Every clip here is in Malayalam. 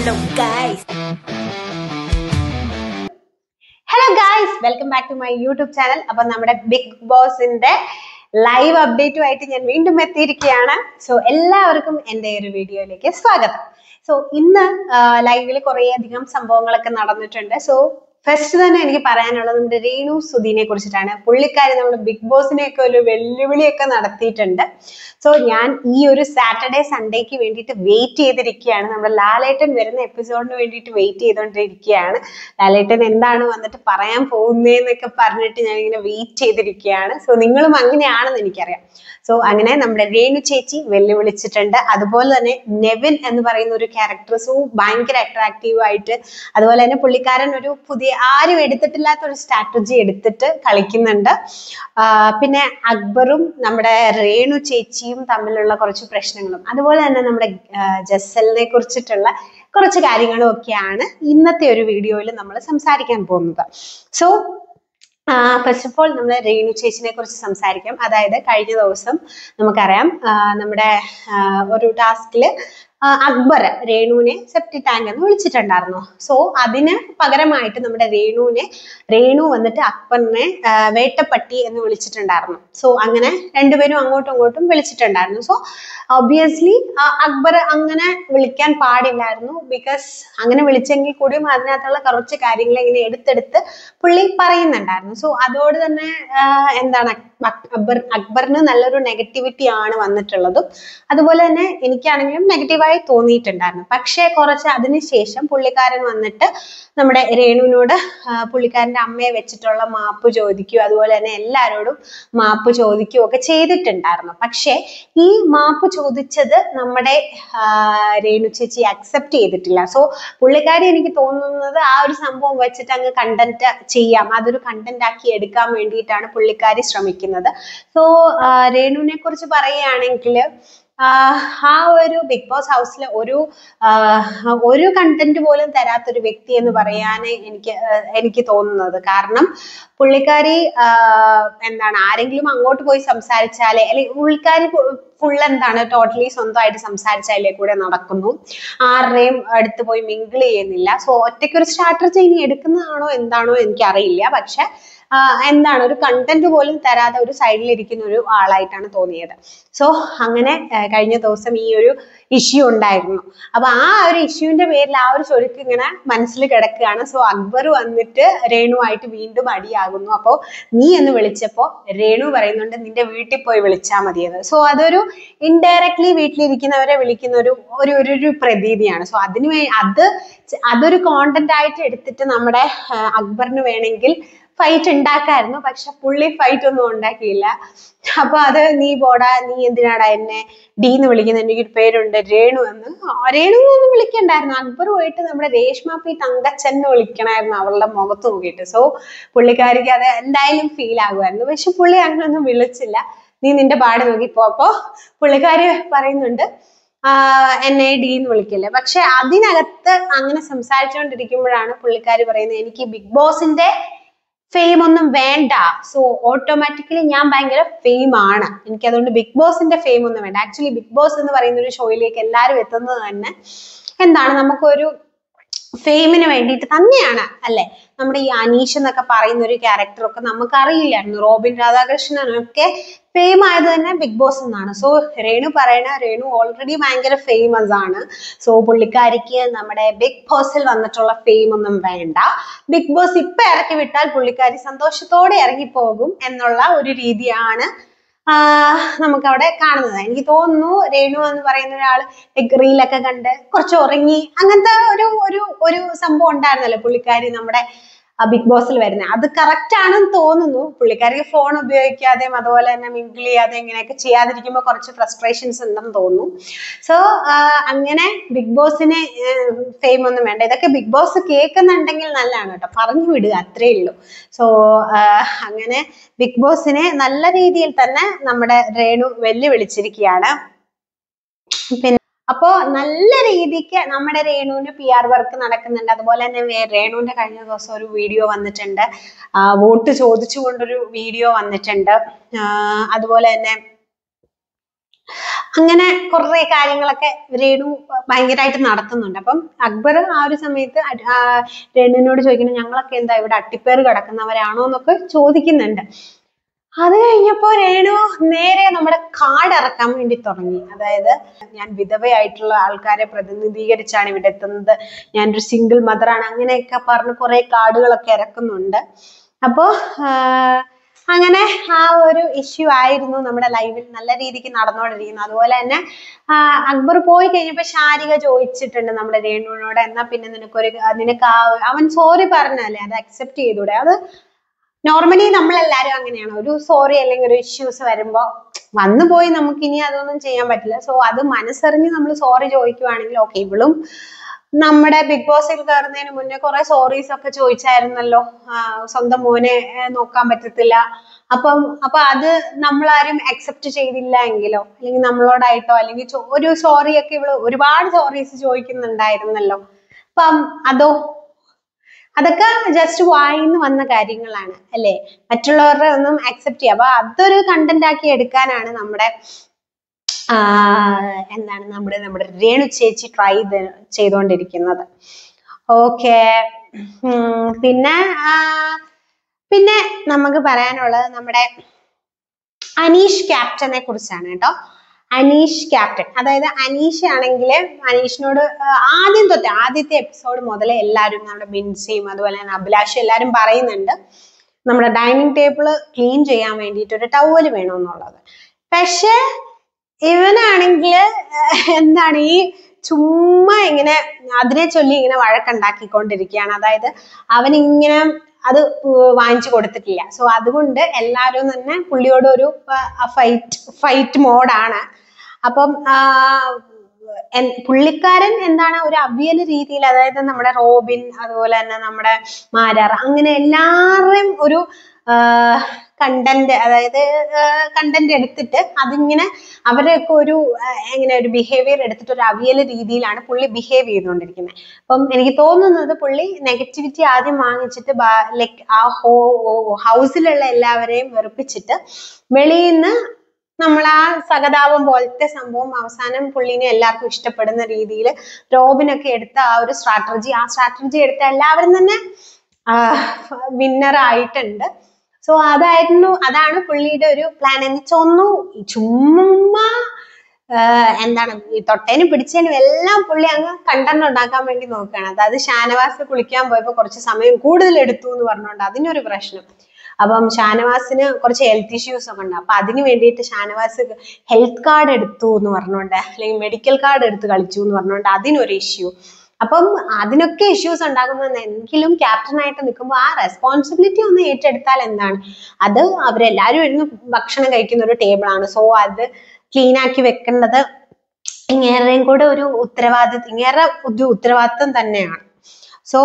Hello guys. Hello guys, welcome back to my YouTube channel. അപ്പോൾ നമ്മുടെ ബിഗ് ബോസിന്റെ ലൈവ് അപ്ഡേറ്റുമായിട്ട് ഞാൻ വീണ്ടും എത്തിയിരിക്കുകയാണ്. സോ എല്ലാവർക്കും എൻ്റെ ഒരു വീഡിയോയിലേക്ക് സ്വാഗതം. സോ ഇന്ന് ലൈവിൽ കുറേ അധികം സംഭവങ്ങളൊക്കെ നടന്നിട്ടുണ്ട്. സോ ഫസ്റ്റ് തന്നെ എനിക്ക് പറയാനുള്ളത് നമ്മുടെ രേണു സുധീനെ കുറിച്ചിട്ടാണ്. പുള്ളിക്കാരി നമ്മുടെ ബിഗ് ബോസിനെയൊക്കെ ഒരു വെല്ലുവിളിയൊക്കെ നടത്തിയിട്ടുണ്ട്. സോ ഞാൻ ഈ ഒരു സാറ്റർഡേ സൺഡേക്ക് വേണ്ടിയിട്ട് വെയിറ്റ് ചെയ്തിരിക്കുകയാണ്. നമ്മുടെ ലാലേട്ടൻ വരുന്ന എപ്പിസോഡിന് വേണ്ടിയിട്ട് വെയിറ്റ് ചെയ്തുകൊണ്ടിരിക്കുകയാണ്. ലാലേട്ടൻ എന്താണ് വന്നിട്ട് പറയാൻ പോകുന്നതെന്നൊക്കെ പറഞ്ഞിട്ട് ഞാൻ ഇങ്ങനെ വെയിറ്റ് ചെയ്തിരിക്കുകയാണ്. സോ നിങ്ങളും അങ്ങനെയാണെന്ന് എനിക്കറിയാം. സോ അങ്ങനെ നമ്മുടെ രേണു ചേച്ചി വെല്ലുവിളിച്ചിട്ടുണ്ട്. അതുപോലെ തന്നെ നെവിൻ എന്ന് പറയുന്ന ഒരു ക്യാരക്ടർ ഭയങ്കര അട്രാക്റ്റീവ് ആയിട്ട്, അതുപോലെ തന്നെ പുള്ളിക്കാരൻ ഒരു പുതിയ ആരും എടുത്തിട്ടില്ലാത്ത ഒരു സ്ട്രാറ്റജി എടുത്തിട്ട് കളിക്കുന്നുണ്ട്. പിന്നെ അക്ബറും നമ്മുടെ രേണു ചേച്ചിയും തമ്മിലുള്ള കുറച്ച് പ്രശ്നങ്ങളും, അതുപോലെ തന്നെ നമ്മുടെ ജസലിനെ കുറിച്ചിട്ടുള്ള കുറച്ച് കാര്യങ്ങളും ഒക്കെയാണ് ഇന്നത്തെ ഒരു വീഡിയോയിൽ നമ്മൾ സംസാരിക്കാൻ പോകുന്നത്. സോ ഫസ്റ്റ് ഓഫ് ഓൾ നമ്മൾ രേണു ചേച്ചിനെ കുറിച്ച് സംസാരിക്കാം. അതായത് കഴിഞ്ഞ ദിവസം നമുക്കറിയാം നമ്മുടെ ഒരു ടാസ്കില് അക്ബർ രേണുവിനെ സെപ്റ്റി ടാങ്ക് എന്ന് വിളിച്ചിട്ടുണ്ടായിരുന്നു. സോ അതിന് പകരമായിട്ട് നമ്മുടെ രേണു വന്നിട്ട് അക്ബറിനെ വേട്ടപ്പട്ടി എന്ന് വിളിച്ചിട്ടുണ്ടായിരുന്നു. സോ അങ്ങനെ രണ്ടുപേരും അങ്ങോട്ടും ഇങ്ങോട്ടും വിളിച്ചിട്ടുണ്ടായിരുന്നു. സോ ഒബ്വിയസ്ലി അക്ബർ അങ്ങനെ വിളിക്കാൻ പാടില്ലായിരുന്നു. ബിക്കോസ് അങ്ങനെ വിളിച്ചെങ്കിൽ കൂടിയും അതിനകത്തുള്ള കുറച്ച് കാര്യങ്ങൾ ഇങ്ങനെ എടുത്തെടുത്ത് പുള്ളി പറയുന്നുണ്ടായിരുന്നു. സോ അതോട് തന്നെ എന്താണ് അക്ബറിന് നല്ലൊരു നെഗറ്റിവിറ്റി ആണ് വന്നിട്ടുള്ളതും, അതുപോലെ തന്നെ എനിക്കാണെങ്കിലും നെഗറ്റീവായി തോന്നിയിട്ടുണ്ടായിരുന്നു. പക്ഷേ കുറച്ച് അതിനുശേഷം പുള്ളിക്കാരൻ വന്നിട്ട് നമ്മുടെ രേണുവിനോട് പുള്ളിക്കാരൻ്റെ അമ്മയെ വെച്ചിട്ടുള്ള മാപ്പ് ചോദിക്കുകയോ അതുപോലെ തന്നെ എല്ലാവരോടും മാപ്പ് ചോദിക്കുകയോ ഒക്കെ ചെയ്തിട്ടുണ്ടായിരുന്നു. പക്ഷേ ഈ മാപ്പ് ചോദിച്ചത് നമ്മുടെ രേണു ചേച്ചി അക്സെപ്റ്റ് ചെയ്തിട്ടില്ല. സോ പുള്ളിക്കാരി എനിക്ക് തോന്നുന്നത് ആ ഒരു സംഭവം വെച്ചിട്ട് അങ്ങ് കണ്ടന്റ് ചെയ്യാം, അതൊരു കണ്ടന്റ് ആക്കി എടുക്കാൻ വേണ്ടിയിട്ടാണ് പുള്ളിക്കാരി ശ്രമിക്കുന്നത്. സോ രേണുവിനെ കുറിച്ച് പറയുകയാണെങ്കിൽ ആ ഒരു ബിഗ് ബോസ് ഹൗസിൽ ഒരു കണ്ടന്റ് പോലും തരാത്തൊരു വ്യക്തി എന്ന് പറയാനേ എനിക്ക് തോന്നുന്നത്. കാരണം പുള്ളിക്കാരി എന്താണ് ആരെങ്കിലും അങ്ങോട്ട് പോയി സംസാരിച്ചാലേ, അല്ലെങ്കിൽ പുള്ളിക്കാരി ഫുൾ എന്താണ് ടോട്ടലി സ്വന്തമായിട്ട് സംസാരിച്ചാലേ കൂടെ നടക്കുന്നു, ആരുടെയും അടുത്ത് പോയി മിങ്കിൾ ചെയ്യുന്നില്ല. സോ ഒറ്റയ്ക്കൊരു സ്ട്രാറ്റജി ഇനി എടുക്കുന്നതാണോ എന്താണോ എനിക്കറിയില്ല. പക്ഷെ എന്താണ് ഒരു കണ്ടന്റ് പോലും തരാതെ ഒരു സൈഡിലിരിക്കുന്ന ഒരു ആളായിട്ടാണ് തോന്നിയത്. സോ അങ്ങനെ കഴിഞ്ഞ ദിവസം ഈ ഒരു ഇഷ്യൂ ഉണ്ടായിരുന്നു. അപ്പൊ ആ ഒരു ഇഷ്യൂവിന്റെ പേരിൽ ആ ഒരു ചൊരുക്ക് ഇങ്ങനെ മനസ്സിൽ കിടക്കുകയാണ്. സോ അക്ബർ വന്നിട്ട് രേണുവായിട്ട് വീണ്ടും അടിയാകുന്നു. അപ്പോൾ നീ എന്ന് വിളിച്ചപ്പോൾ രേണു പറയുന്നുണ്ട് നിന്റെ വീട്ടിൽ പോയി വിളിച്ചാൽ മതിയെന്ന്. സോ അതൊരു ഇൻഡയറക്ട്ലി വീട്ടിലിരിക്കുന്നവരെ വിളിക്കുന്ന ഒരു പ്രതീതിയാണ്. സോ അതൊരു കോണ്ടന്റ് ആയിട്ട് എടുത്തിട്ട് നമ്മുടെ അക്ബറിന് വേണമെങ്കിൽ ഫൈറ്റ് ഉണ്ടാക്കായിരുന്നു. പക്ഷെ പുള്ളി ഫൈറ്റ് ഒന്നും ഉണ്ടാക്കിയില്ല. അപ്പൊ അത് നീ പോടാ, നീ എന്തിനാടാ എന്നെ ഡീന്ന് വിളിക്കുന്നത്, എനിക്കൊരു പേരുണ്ട് രേണു എന്ന്. രേണു എന്ന് വിളിക്കണ്ടായിരുന്നു, അക്ബർ പോയിട്ട് നമ്മുടെ രേഷ്മ പി തങ്കച്ചെന്ന് വിളിക്കണമായിരുന്നു അവളുടെ മുഖത്ത് നോക്കിയിട്ട്. സോ പുള്ളിക്കാരിക്ക് അത് എന്തായാലും ഫീൽ ആകുമായിരുന്നു. പക്ഷെ പുള്ളി അങ്ങനൊന്നും വിളിച്ചില്ല, നീ നിന്റെ പാട് നോക്കിപ്പോ. അപ്പോ പുള്ളിക്കാരി പറയുന്നുണ്ട് എന്നെ ഡീന്ന് വിളിക്കില്ലേ. പക്ഷെ അതിനകത്ത് അങ്ങനെ സംസാരിച്ചുകൊണ്ടിരിക്കുമ്പോഴാണ് പുള്ളിക്കാരി പറയുന്നത് എനിക്ക് ബിഗ് ബോസിന്റെ ഫെയിം ഒന്നും വേണ്ട. സോ ഓട്ടോമാറ്റിക്കലി ഞാൻ ഭയങ്കര ഫെയിം ആണ്, എനിക്ക് അതുകൊണ്ട് ബിഗ് ബോസിന്റെ ഫെയിം ഒന്നും വേണ്ട. ആക്ച്വലി ബിഗ് ബോസ് എന്ന് പറയുന്ന ഒരു ഷോയിലേക്ക് എല്ലാവരും എത്തുന്നത് തന്നെ എന്താണ് നമുക്കൊരു ഫെയിമിന് വേണ്ടിയിട്ട് തന്നെയാണ് അല്ലെ. നമ്മുടെ ഈ അനീഷ് എന്നൊക്കെ പറയുന്ന ഒരു ക്യാരക്ടറൊക്കെ നമുക്ക് അറിയില്ലായിരുന്നു. റോബിൻ രാധാകൃഷ്ണനൊക്കെ ഫെയിം ആയത് തന്നെ ബിഗ് ബോസ് എന്നാണ്. സോ രേണു ഓൾറെഡി ഭയങ്കര ഫേമസ് ആണ്. സോ പുള്ളിക്കാരിക്ക് നമ്മുടെ ബിഗ് ബോസിൽ വന്നിട്ടുള്ള ഫെയിം ഒന്നും വേണ്ട. ബിഗ് ബോസ് ഇപ്പൊ ഇറക്കി വിട്ടാൽ പുള്ളിക്കാരി സന്തോഷത്തോടെ ഇറങ്ങിപ്പോകും എന്നുള്ള ഒരു രീതിയാണ് നമുക്കവിടെ കാണുന്നത്. എനിക്ക് തോന്നുന്നു രേണു എന്ന് പറയുന്ന ഒരാള് റീലൊക്കെ കണ്ട് കുറച്ച് ഉറങ്ങി അങ്ങനത്തെ ഒരു സംഭവം ഉണ്ടായിരുന്നല്ലോ പുള്ളിക്കാരി നമ്മുടെ ബിഗ് ബോസിൽ വരുന്നത്. അത് കറക്റ്റ് ആണെന്ന് തോന്നുന്നു. പുള്ളിക്കാരിക്ക് ഫോൺ ഉപയോഗിക്കാതെയും അതുപോലെ തന്നെ മിങ്കിൾ ചെയ്യാതെ ഇങ്ങനെയൊക്കെ ചെയ്യാതിരിക്കുമ്പോൾ കുറച്ച് ഫ്രസ്ട്രേഷൻസ് ഉണ്ടെന്ന് തോന്നുന്നു. സോ അങ്ങനെ ബിഗ് ബോസിന് ഫെയിം ഒന്നും വേണ്ട. ഇതൊക്കെ ബിഗ് ബോസ് കേൾക്കുന്നുണ്ടെങ്കിൽ നല്ലതാണ് കേട്ടോ, പറഞ്ഞു വിടുക, അത്രേ ഉള്ളൂ. സോ അങ്ങനെ ബിഗ് ബോസിനെ നല്ല രീതിയിൽ തന്നെ നമ്മുടെ രേണു വെല്ലുവിളിച്ചിരിക്കുകയാണ്. പിന്നെ അപ്പോ നല്ല രീതിക്ക് നമ്മുടെ രേണുവിന് PR വർക്ക് നടക്കുന്നുണ്ട്. അതുപോലെ തന്നെ രേണുവിന്റെ കഴിഞ്ഞ ദിവസം ഒരു വീഡിയോ വന്നിട്ടുണ്ട്, വോട്ട് ചോദിച്ചുകൊണ്ടൊരു വീഡിയോ വന്നിട്ടുണ്ട്. അതുപോലെ തന്നെ അങ്ങനെ കുറെ കാര്യങ്ങളൊക്കെ രേണു ഭയങ്കരമായിട്ട് നടത്തുന്നുണ്ട്. അപ്പം അക്ബർ ആ ഒരു സമയത്ത് രേണുവിനോട് ചോദിക്കുന്നത് ഞങ്ങളൊക്കെ എന്താ ഇവിടെ അട്ടിപ്പേറ് കിടക്കുന്നവരാണോ എന്നൊക്കെ ചോദിക്കുന്നുണ്ട്. അത് കഴിഞ്ഞപ്പോ രേണു നേരെ നമ്മുടെ കാർഡ് ഇറക്കാൻ വേണ്ടി തുടങ്ങി. അതായത് ഞാൻ വിധവയായിട്ടുള്ള ആൾക്കാരെ പ്രതിനിധീകരിച്ചാണ് ഇവിടെ എത്തുന്നത്, ഞാനൊരു സിംഗിൾ മദറാണ്, അങ്ങനെയൊക്കെ പറഞ്ഞ് കുറെ കാർഡുകളൊക്കെ ഇറക്കുന്നുണ്ട്. അപ്പോ അങ്ങനെ ആ ഒരു ഇഷ്യൂ ആയിരുന്നു നമ്മുടെ ലൈവിൽ നല്ല രീതിക്ക് നടന്നുകൊണ്ടിരിക്കുന്നത്. അതുപോലെ തന്നെ അക്ബർ പോയി കഴിഞ്ഞപ്പോ ശാരിക ചോദിച്ചിട്ടുണ്ട് നമ്മുടെ രേണുവിനോട്, എന്നാ പിന്നെ നിനക്ക് അവൻ സോറി പറഞ്ഞല്ലേ, അത് അക്സെപ്റ്റ് ചെയ്തൂടെ? അത് നോർമലി നമ്മളെല്ലാരും അങ്ങനെയാണ്, ഒരു സോറി അല്ലെങ്കിൽ ഒരു ഇഷ്യൂസ് വരുമ്പോ വന്നു പോയി നമുക്ക് ഇനി അതൊന്നും ചെയ്യാൻ പറ്റില്ല. സോ അത് മനസ്സറിഞ്ഞ് നമ്മൾ സോറി ചോദിക്കുവാണെങ്കിൽ ഓക്കെ. ഇവളും നമ്മുടെ ബിഗ് ബോസിൽ കയറുന്നതിന് മുന്നേ കുറെ സോറീസ് ഒക്കെ ചോദിച്ചായിരുന്നല്ലോ, സ്വന്തം മോനെ നോക്കാൻ പറ്റത്തില്ല. അപ്പൊ അത് നമ്മളാരും അക്സെപ്റ്റ് ചെയ്തില്ല എങ്കിലോ, അല്ലെങ്കിൽ നമ്മളോടായിട്ടോ, അല്ലെങ്കിൽ ഒരു സോറിയൊക്കെ ഇവള് ഒരുപാട് സോറീസ് ചോദിക്കുന്നുണ്ടായിരുന്നല്ലോ. അപ്പം അതൊക്കെ ജസ്റ്റ് വായിന്ന് വന്ന കാര്യങ്ങളാണ് അല്ലെ, മറ്റുള്ളവരുടെ ഒന്നും അക്സെപ്റ്റ് ചെയ്യുക. അപ്പൊ അതൊരു കണ്ടന്റ് ആക്കി എടുക്കാനാണ് നമ്മുടെ നമ്മുടെ രേണു ചേച്ചി ട്രൈ ചെയ്തുകൊണ്ടിരിക്കുന്നത്. ഓക്കെ. പിന്നെ നമുക്ക് പറയാനുള്ളത് നമ്മുടെ അനീഷ് ക്യാപ്റ്റനെ കുറിച്ചാണ് കേട്ടോ. അനീഷ് ക്യാപ്റ്റൻ, അതായത് അനീഷ് ആണെങ്കിൽ അനീഷിനോട് ആദ്യത്തെ എപ്പിസോഡ് മുതലേ എല്ലാവരും, നമ്മുടെ ബിൻസിയും അതുപോലെ തന്നെ അഭിലാഷും എല്ലാവരും പറയുന്നുണ്ട് നമ്മുടെ ഡൈനിങ് ടേബിൾ ക്ലീൻ ചെയ്യാൻ വേണ്ടിയിട്ട് ഒരു ടവല് വേണമെന്നുള്ളത്. പക്ഷെ ഇവനാണെങ്കിൽ ഈ ചുമ്മാ ഇങ്ങനെ അതിനെ ചൊല്ലി ഇങ്ങനെ വഴക്കുണ്ടാക്കിക്കൊണ്ടിരിക്കുകയാണ്. അതായത് അവനിങ്ങനെ അത് വാങ്ങിച്ചു കൊടുത്തിട്ടില്ല. സോ അതുകൊണ്ട് എല്ലാവരും തന്നെ പുള്ളിയോട് ഒരു ഫൈറ്റ് മോഡാണ്. അപ്പം പുള്ളിക്കാരൻ ഒരു അവിയൽ രീതിയിൽ, അതായത് നമ്മുടെ റോബിൻ അതുപോലെ തന്നെ നമ്മുടെ മാരാർ, അങ്ങനെ എല്ലാവരുടെയും ഒരു കണ്ടന്റ് എടുത്തിട്ട് അതിങ്ങനെ അവരൊക്കെ ഒരു ബിഹേവിയർ എടുത്തിട്ട് ഒരു അവിയൽ രീതിയിലാണ് പുള്ളി ബിഹേവ് ചെയ്തുകൊണ്ടിരിക്കുന്നത്. അപ്പം എനിക്ക് തോന്നുന്നത് പുള്ളി നെഗറ്റിവിറ്റി ആദ്യം വാങ്ങിച്ചിട്ട് ആ ഹൗസിലുള്ള എല്ലാവരെയും വെറുപ്പിച്ചിട്ട് വെളിയിൽ നിന്ന് നമ്മൾ ആ സഹതാപം പോലത്തെ സംഭവം അവസാനം പുള്ളിനെ എല്ലാവർക്കും ഇഷ്ടപ്പെടുന്ന രീതിയിൽ റോബിനൊക്കെ എടുത്ത ആ ഒരു സ്ട്രാറ്റജി എടുത്ത എല്ലാവരും തന്നെ വിന്നർ ആയിട്ടുണ്ട്. സോ അതാണ് പുള്ളിയുടെ ഒരു പ്ലാൻ. എന്നിട്ടൊന്നു ചുമ്മാ ഈ തൊട്ടേനും പിടിച്ചതിനും എല്ലാം പുള്ളി അങ്ങ് കണ്ടന്റ് ഉണ്ടാക്കാൻ വേണ്ടി നോക്കുകയാണ്. അതായത് ഷാനവാസ് കുളിക്കാൻ പോയപ്പോ കുറച്ച് സമയം കൂടുതൽ എടുത്തു എന്ന് പറഞ്ഞുകൊണ്ട് അതിനൊരു പ്രശ്നം. അപ്പം ഷാനവാസിന് കുറച്ച് ഹെൽത്ത് ഇഷ്യൂസ് ഒക്കെ ഉണ്ട്. അപ്പൊ അതിന് വേണ്ടിയിട്ട് ഷാനവാസ് ഹെൽത്ത് കാർഡ് എടുത്തു എന്ന് പറഞ്ഞുകൊണ്ട്, അല്ലെങ്കിൽ മെഡിക്കൽ കാർഡ് എടുത്ത് കളിച്ചു എന്ന് പറഞ്ഞുകൊണ്ട് അതിനൊരു ഇഷ്യൂ. അപ്പം അതിനൊക്കെ ഇഷ്യൂസ് ഉണ്ടാകുന്നെങ്കിലും ക്യാപ്റ്റനായിട്ട് നിൽക്കുമ്പോൾ ആ റെസ്പോൺസിബിലിറ്റി ഒന്ന് ഏറ്റെടുത്താൽ എന്താണ്, അത് അവരെല്ലാവരും ഇരുന്ന് ഭക്ഷണം കഴിക്കുന്ന ഒരു ടേബിളാണ്. സോ അത് ക്ലീൻ ആക്കി വെക്കേണ്ടത് ഇങ്ങേരുടെയും കൂടെ ഒരു ഉത്തരവാദിത്വം തന്നെയാണ്. സോ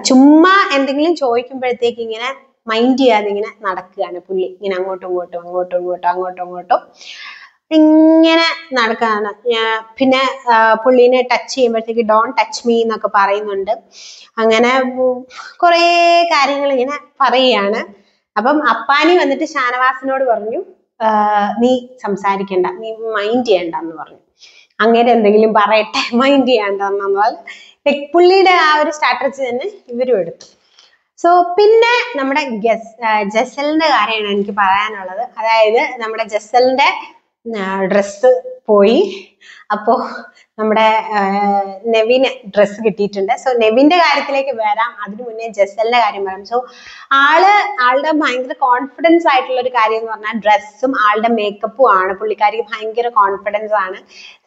ചുമ്മാ എന്തെങ്കിലും ചോദിക്കുമ്പോഴത്തേക്ക് ഇങ്ങനെ മൈൻഡ് ചെയ്യാതെ ഇങ്ങനെ നടക്കുകയാണ് പുള്ളി. ഇങ്ങനെ അങ്ങോട്ടും ഇങ്ങോട്ടും ഇങ്ങനെ നടക്കുകയാണ്. പിന്നെ പുള്ളീനെ ടച്ച് ചെയ്യുമ്പോഴത്തേക്ക് ഡോണ്ട് ടച്ച് മീ എന്നൊക്കെ പറയുന്നുണ്ട്. അങ്ങനെ കുറേ കാര്യങ്ങൾ ഇങ്ങനെ പറയുകയാണ്. അപ്പം അപ്പാനി വന്നിട്ട് ഷാനവാസിനോട് പറഞ്ഞു, നീ സംസാരിക്കണ്ട, നീ മൈൻഡ് ചെയ്യണ്ടെന്ന് പറഞ്ഞു. അങ്ങനെ എന്തെങ്കിലും പറയട്ടെ, മൈൻഡ് ചെയ്യണ്ടെന്നാൽ പുള്ളിയുടെ ആ ഒരു സ്ട്രാറ്റജി തന്നെ ഇവരും എടുത്തു. സോ പിന്നെ നമ്മുടെ ജസലിന്റെ കാര്യമാണ് എനിക്ക് പറയാനുള്ളത്. അതായത് നമ്മുടെ ജസലിന്റെ ഡ്രസ്സ് പോയി. അപ്പോ നമ്മുടെ നെവിന് ഡ്രസ്സ് കിട്ടിയിട്ടുണ്ട്. സോ നെവിന്റെ കാര്യത്തിലേക്ക് വരാം, അതിനു മുന്നേ ജസലിന്റെ കാര്യം പറയാം. സോ ആളുടെ ഭയങ്കര കോൺഫിഡൻസ് ആയിട്ടുള്ള ഒരു കാര്യം എന്ന് പറഞ്ഞാൽ ഡ്രസ്സും ആളുടെ മേക്കപ്പും ആണ്. പുള്ളിക്കാരിക്ക് ഭയങ്കര കോൺഫിഡൻസ് ആണ്.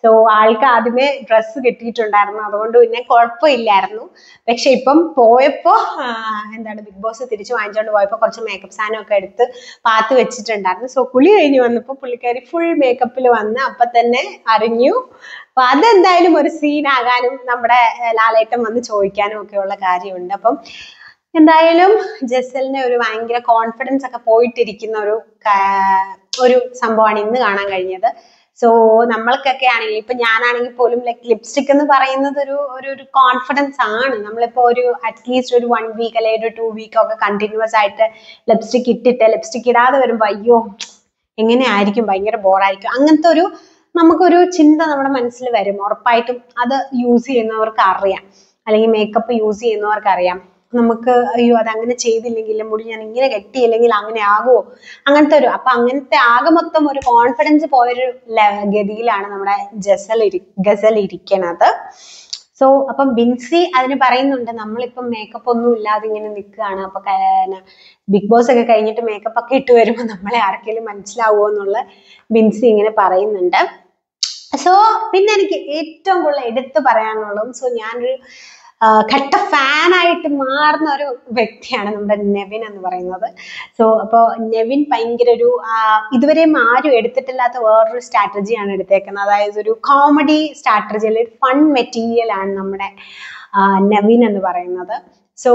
സോ ആൾക്ക് ആദ്യമേ ഡ്രസ്സ് കിട്ടിയിട്ടുണ്ടായിരുന്നു, അതുകൊണ്ട് പിന്നെ കുഴപ്പമില്ലായിരുന്നു. പക്ഷെ ഇപ്പം പോയപ്പോ ബിഗ് ബോസ് തിരിച്ചു വാങ്ങിച്ചോണ്ട് പോയപ്പോ കുറച്ച് മേക്കപ്പ് സാധനമൊക്കെ എടുത്ത് പാത്ത് വെച്ചിട്ടുണ്ടായിരുന്നു. സോ കുളി കഴിഞ്ഞ് വന്നപ്പോ പുള്ളിക്കാരി ഫുൾ മേക്കപ്പിൽ വന്ന് അപ്പൊ തന്നെ അറിഞ്ഞു. അപ്പൊ അതെന്തായാലും ഒരു സീനാകാനും നമ്മുടെ ലാലേട്ടൻ വന്ന് ചോദിക്കാനും ഒക്കെ ഉള്ള കാര്യമുണ്ട്. അപ്പം എന്തായാലും ജസലിനെ ഒരു ഭയങ്കര കോൺഫിഡൻസ് ഒക്കെ പോയിട്ടിരിക്കുന്ന ഒരു സംഭവമാണ് ഇന്ന് കാണാൻ കഴിഞ്ഞത്. സോ നമ്മൾക്കൊക്കെ ആണെങ്കിൽ, ഇപ്പൊ ഞാനാണെങ്കിൽ പോലും ലിപ്സ്റ്റിക് എന്ന് പറയുന്നത് ഒരു കോൺഫിഡൻസ് ആണ്. നമ്മളിപ്പോ അറ്റ്ലീസ്റ്റ് ഒരു 1 വീക്ക് അല്ലെങ്കിൽ ഒരു 2 വീക്ക് ഒക്കെ കണ്ടിന്യൂസ് ആയിട്ട് ലിപ്സ്റ്റിക് ഇടാതെ വരുമ്പോ അയ്യോ എങ്ങനെയായിരിക്കും, ഭയങ്കര ബോറായിരിക്കും, അങ്ങനത്തെ ഒരു നമുക്കൊരു ചിന്ത നമ്മുടെ മനസ്സിൽ വരും. ഉറപ്പായിട്ടും അത് യൂസ് ചെയ്യുന്നവർക്ക് അറിയാം, അല്ലെങ്കിൽ മേക്കപ്പ് യൂസ് ചെയ്യുന്നവർക്ക് അറിയാം. നമുക്ക് അയ്യോ അത് അങ്ങനെ ചെയ്തില്ലെങ്കിൽ മുടി ഞാൻ ഇങ്ങനെ കെട്ടിയില്ലെങ്കിൽ അങ്ങനെ ആകുമോ, അങ്ങനത്തെ ഒരു അങ്ങനത്തെ ആകെ മൊത്തം ഒരു കോൺഫിഡൻസ് പോയൊരു ഗതിയിലാണ് നമ്മുടെ ഗസൽ ഇരിക്കണത്. സോ അപ്പം ബിൻസി അതിന് പറയുന്നുണ്ട്, നമ്മളിപ്പം മേക്കപ്പ് ഒന്നും ഇല്ലാതെ ഇങ്ങനെ നിൽക്കുകയാണ്, അപ്പൊ ബിഗ് ബോസ് ഒക്കെ കഴിഞ്ഞിട്ട് മേക്കപ്പ് ഒക്കെ ഇട്ട് വരുമ്പോൾ നമ്മളെ ആർക്കെങ്കിലും മനസ്സിലാവുമോ എന്നുള്ള ബിൻസി ഇങ്ങനെ പറയുന്നുണ്ട്. സോ പിന്നെ എനിക്ക് ഏറ്റവും കൂടുതൽ എടുത്തു പറയാനുള്ളതും, സോ ഞാനൊരു കട്ട ഫാനായിട്ട് മാറുന്ന ഒരു വ്യക്തിയാണ് നമ്മുടെ നെവിൻ എന്ന് പറയുന്നത്. സോ അപ്പോൾ നെവിൻ ഭയങ്കര ഒരു ഇതുവരെയും ആരും എടുത്തിട്ടില്ലാത്ത വേറൊരു സ്ട്രാറ്റജിയാണ് എടുത്തേക്കുന്നത്. അതായത് ഒരു കോമഡി സ്ട്രാറ്റജി, അല്ലെങ്കിൽ ഫൺ മെറ്റീരിയൽ ആണ് നമ്മുടെ നെവിൻ എന്ന് പറയുന്നത്. സോ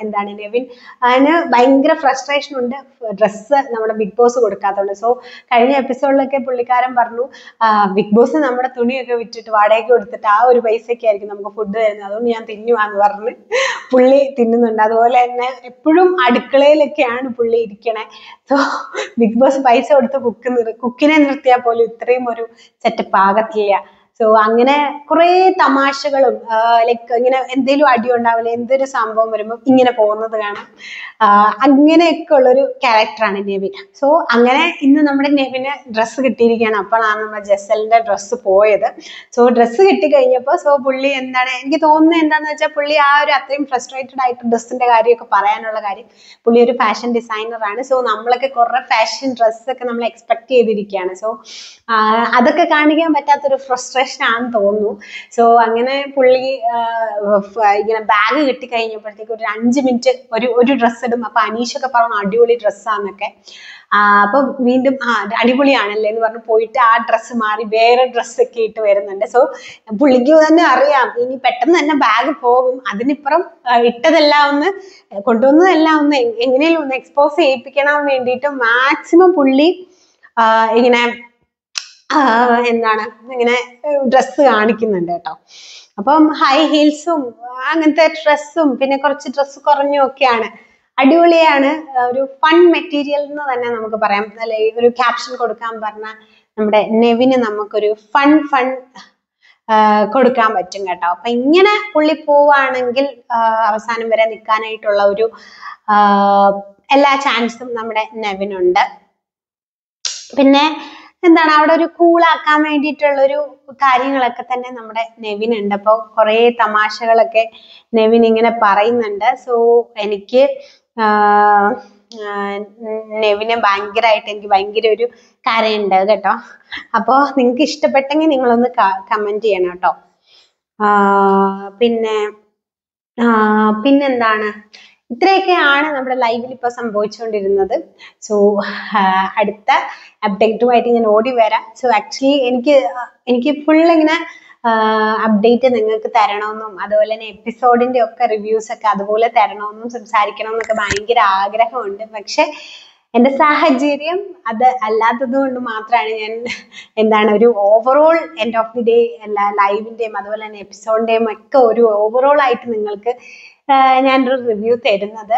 എന്താണ് നെവിൻ അതിന് ഭയങ്കര ഫ്രസ്ട്രേഷൻ ഉണ്ട് ഡ്രസ്സ് നമ്മുടെ ബിഗ് ബോസ് കൊടുക്കാത്തതുകൊണ്ട്. സോ കഴിഞ്ഞ എപ്പിസോഡിലൊക്കെ പുള്ളിക്കാരൻ പറഞ്ഞു, ബിഗ് ബോസ് നമ്മുടെ തുണിയൊക്കെ വിറ്റിട്ട് വാടകയ്ക്ക് കൊടുത്തിട്ട് ആ ഒരു പൈസയ്ക്ക് ആയിരിക്കും നമുക്ക് ഫുഡ് തരുന്നത്, അതുകൊണ്ട് ഞാൻ തിന്നുവാന്ന് പറഞ്ഞ് പുള്ളി തിന്നുന്നുണ്ട്. അതുപോലെ തന്നെ എപ്പോഴും അടുക്കളയിലൊക്കെയാണ് പുള്ളി ഇരിക്കണേ. സോ ബിഗ് ബോസ് പൈസ കൊടുത്ത് കുക്കിനെ നിർത്തിയാൽ പോലും ഇത്രയും ഒരു സെറ്റപ്പ് ആകത്തില്ല. സോ അങ്ങനെ കുറെ തമാശകളും ലൈക്ക് ഇങ്ങനെ എന്തെങ്കിലും അടി ഉണ്ടാവില്ല, എന്തൊരു സംഭവം വരുമ്പോൾ ഇങ്ങനെ പോകുന്നത് കാണാം. അങ്ങനെയൊക്കെ ഉള്ളൊരു ക്യാരക്ടറാണ് നെവിൻ. സോ അങ്ങനെ ഇന്ന് നമ്മുടെ നെവിന് ഡ്രസ്സ് കിട്ടിയിരിക്കുകയാണ്. അപ്പോഴാണ് നമ്മുടെ ജസലിന്റെ ഡ്രസ്സ് പോയത്. സോ ഡ്രസ്സ് കിട്ടിക്കഴിഞ്ഞപ്പോൾ സോ പുള്ളി എന്താണ് എനിക്ക് തോന്നുന്നത് എന്താണെന്ന് വെച്ചാൽ, പുള്ളി ആ ഒരു അത്രയും ഫ്രസ്ട്രേറ്റഡ് ആയിട്ട് ഡ്രസ്സിന്റെ കാര്യമൊക്കെ പറയാനുള്ള കാര്യം, പുള്ളി ഒരു ഫാഷൻ ഡിസൈനറാണ്. സോ നമ്മളൊക്കെ കുറെ ഫാഷൻ ഡ്രസ്സൊക്കെ നമ്മൾ എക്സ്പെക്ട് ചെയ്തിരിക്കുകയാണ്. സോ അതൊക്കെ കാണിക്കാൻ പറ്റാത്തൊരു ഫ്രസ്ട്രേഷൻ ആണെന്ന് തോന്നുന്നു. സോ അങ്ങനെ പുള്ളി ഇങ്ങനെ ബാഗ് കിട്ടിക്കഴിഞ്ഞപ്പോഴത്തേക്ക് ഒരു 5 മിനിറ്റ് ഒരു ഡ്രസ്സ് ഇടും. അപ്പൊ അനീഷൊക്കെ പറഞ്ഞു അടിപൊളി ഡ്രസ്സാന്നൊക്കെ. അപ്പൊ വീണ്ടും അടിപൊളിയാണല്ലേ എന്ന് പറഞ്ഞ് പോയിട്ട് ആ ഡ്രസ്സ് മാറി വേറെ ഡ്രസ്സൊക്കെ ഇട്ട് വരുന്നുണ്ട്. സോ പുള്ളിക്ക് തന്നെ അറിയാം ഇനി പെട്ടെന്ന് തന്നെ ബാഗ് പോകും, അതിനിപ്പുറം ഇട്ടതെല്ലാം ഒന്ന് കൊണ്ടുവന്നതെല്ലാം ഒന്ന് എങ്ങനെയും ഒന്ന് എക്സ്പോസ് ചെയ്യിപ്പിക്കണം വേണ്ടിയിട്ട് മാക്സിമം പുള്ളി ഇങ്ങനെ എന്താണ് ഇങ്ങനെ ഡ്രസ്സ് കാണിക്കുന്നുണ്ട് കേട്ടോ. അപ്പം ഹൈ ഹീൽസും അങ്ങനത്തെ ഡ്രസ്സും പിന്നെ കുറച്ച് ഡ്രസ്സ് കുറഞ്ഞും ഒക്കെയാണ്. അടിപൊളിയാണ്, ഒരു ഫൺ മെറ്റീരിയൽ എന്ന് തന്നെ നമുക്ക് പറയാം. അല്ലെ ഒരു ക്യാപ്ഷൻ കൊടുക്കാൻ പറഞ്ഞാൽ നമ്മുടെ നെവിന് നമുക്കൊരു ഫൺ കൊടുക്കാൻ പറ്റും കേട്ടോ. അപ്പൊ ഇങ്ങനെ പുള്ളി പോവാണെങ്കിൽ അവസാനം വരെ നിൽക്കാനായിട്ടുള്ള ഒരു എല്ലാ ചാൻസും നമ്മുടെ നെവിനുണ്ട്. പിന്നെ എന്താണ് അവിടെ ഒരു കൂളാക്കാൻ വേണ്ടിയിട്ടുള്ളൊരു കാര്യങ്ങളൊക്കെ തന്നെ നമ്മുടെ നെവിൻ ഉണ്ട്. അപ്പോൾ കുറെ തമാശകളൊക്കെ നെവിൻ ഇങ്ങനെ പറയുന്നുണ്ട്. സോ എനിക്ക് നെവിനെ ഭയങ്കരമായിട്ട് എനിക്ക് ഭയങ്കര ഒരു കരയുണ്ട് കേട്ടോ. അപ്പോൾ നിങ്ങൾക്ക് ഇഷ്ടപ്പെട്ടെങ്കിൽ നിങ്ങളൊന്ന് കമന്റ് ചെയ്യണം കേട്ടോ. പിന്നെന്താണ് ഇത്രയൊക്കെയാണ് നമ്മുടെ ലൈവിൽ ഇപ്പോൾ സംഭവിച്ചുകൊണ്ടിരുന്നത്. സോ അടുത്ത അപ്ഡേറ്റുമായിട്ട് ഞാൻ ഓടി വരാം. സോ ആക്ച്വലി എനിക്ക് ഫുൾ ഇങ്ങനെ അപ്ഡേറ്റ് നിങ്ങൾക്ക് തരണമെന്നും അതുപോലെ തന്നെ എപ്പിസോഡിന്റെ ഒക്കെ റിവ്യൂസ് ഒക്കെ അതുപോലെ തരണമെന്നും സംസാരിക്കണമെന്നൊക്കെ ഭയങ്കര ആഗ്രഹമുണ്ട്. പക്ഷെ എൻ്റെ സാഹചര്യം അത് അല്ലാത്തത് കൊണ്ട് മാത്രമാണ് ഞാൻ എന്താണ് ഒരു overall end of the day എല്ലാ ലൈവിന്റെയും അതുപോലെ തന്നെ എപ്പിസോഡിന്റെയും ഒക്കെ ഒരു ഓവറോൾ ആയിട്ട് നിങ്ങൾക്ക് ഞാനൊരു റിവ്യൂ തരുന്നത്.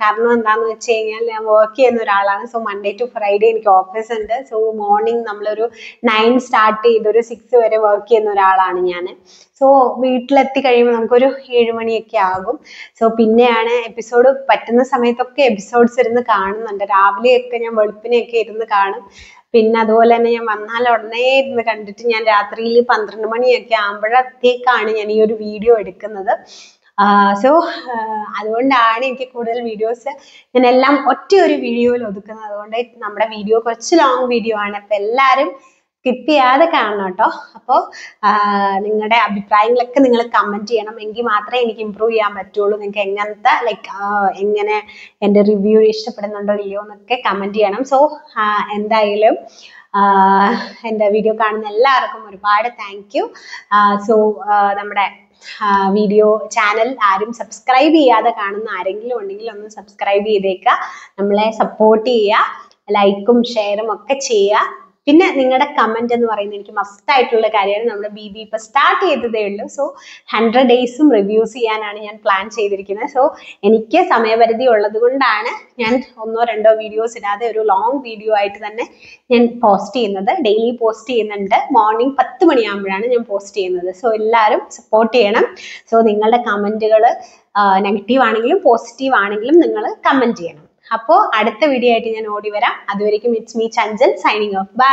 കാരണം എന്താണെന്ന് വെച്ച് കഴിഞ്ഞാൽ ഞാൻ വർക്ക് ചെയ്യുന്ന ഒരാളാണ്. സോ മൺഡേ ടു ഫ്രൈഡേ എനിക്ക് ഓഫീസ് ഉണ്ട്. സോ മോർണിംഗ് നമ്മളൊരു 9 സ്റ്റാർട്ട് ചെയ്ത് ഒരു 6 വരെ വർക്ക് ചെയ്യുന്ന ഒരാളാണ് ഞാൻ. സോ വീട്ടിലെത്തി കഴിയുമ്പോൾ നമുക്കൊരു 7 മണിയൊക്കെ ആകും. സോ പിന്നെയാണ് എപ്പിസോഡ് പറ്റുന്ന സമയത്തൊക്കെ എപ്പിസോഡ്സ് ഇരുന്ന് കാണുന്നുണ്ട്. രാവിലെയൊക്കെ ഞാൻ വെളുപ്പിനെയൊക്കെ ഇരുന്ന് കാണും. പിന്നെ അതുപോലെ തന്നെ ഞാൻ വന്നാൽ ഉടനെ ഇരുന്ന് കണ്ടിട്ട് ഞാൻ രാത്രിയിൽ 12 മണിയൊക്കെ ആകുമ്പോഴത്തേക്കാണ് ഞാൻ ഈ ഒരു വീഡിയോ എടുക്കുന്നത്. സോ അതുകൊണ്ടാണ് എനിക്ക് കൂടുതൽ വീഡിയോസ് ഞാൻ എല്ലാം ഒറ്റ ഒരു വീഡിയോയിൽ ഒതുക്കുന്നത്. അതുകൊണ്ട് നമ്മുടെ വീഡിയോ കുറച്ച് ലോങ് വീഡിയോ ആണ്. അപ്പൊ എല്ലാവരും സ്കിപ്പ് ചെയ്യാതെ കാണണം കേട്ടോ. അപ്പോൾ നിങ്ങളുടെ അഭിപ്രായങ്ങളൊക്കെ നിങ്ങൾ കമന്റ് ചെയ്യണം, എങ്കിൽ മാത്രമേ എനിക്ക് ഇമ്പ്രൂവ് ചെയ്യാൻ പറ്റുള്ളൂ. നിങ്ങൾക്ക് എങ്ങനത്തെ എങ്ങനെ എൻ്റെ റിവ്യൂ ഇഷ്ടപ്പെടുന്നുണ്ടോ ഇല്ലയോ എന്നൊക്കെ കമന്റ് ചെയ്യണം. സോ എന്തായാലും എൻ്റെ വീഡിയോ കാണുന്ന എല്ലാവർക്കും ഒരുപാട് താങ്ക് യു. സോ നമ്മുടെ വീഡിയോ ചാനൽ ആരും സബ്സ്ക്രൈബ് ചെയ്യാതെ കാണുന്ന ആരെങ്കിലും ഉണ്ടെങ്കിൽ ഒന്ന് സബ്സ്ക്രൈബ് ചെയ്തേക്കുക, നമ്മളെ സപ്പോർട്ട് ചെയ്യുക, ലൈക്കും ഷെയറും ഒക്കെ ചെയ്യുക. പിന്നെ നിങ്ങളുടെ കമന്റ് എന്ന് പറയുന്നത് എനിക്ക് മസ്റ്റ് ആയിട്ടുള്ള കാര്യമാണ്. നമ്മുടെ BB ഇപ്പൊ സ്റ്റാർട്ട് ചെയ്തതേ ഉള്ളൂ. സോ 100 ഡേയ്സും റിവ്യൂസ് ചെയ്യാനാണ് ഞാൻ പ്ലാൻ ചെയ്തിരിക്കുന്നത്. സോ എനിക്ക് സമയപരിധി ഉള്ളത് കൊണ്ടാണ് ഞാൻ 1-2 വീഡിയോസ് ഇടാതെ ഒരു ലോങ് വീഡിയോ ആയിട്ട് തന്നെ ഞാൻ പോസ്റ്റ് ചെയ്യുന്നത്. ഡെയിലി പോസ്റ്റ് ചെയ്യുന്നുണ്ട്. മോർണിംഗ് 10 മണിയാകുമ്പോഴാണ് ഞാൻ പോസ്റ്റ് ചെയ്യുന്നത്. സോ എല്ലാവരും സപ്പോർട്ട് ചെയ്യണം. സോ നിങ്ങളുടെ കമന്റുകൾ നെഗറ്റീവ് ആണെങ്കിലും പോസിറ്റീവ് ആണെങ്കിലും നിങ്ങൾ കമന്റ് ചെയ്യണം. അപ്പോൾ അടുത്ത വീഡിയോ ആയിട്ട് ഞാൻ ഓടി വരാം. അതുവരെയ്ക്കും it's me Chanchal signing off. By.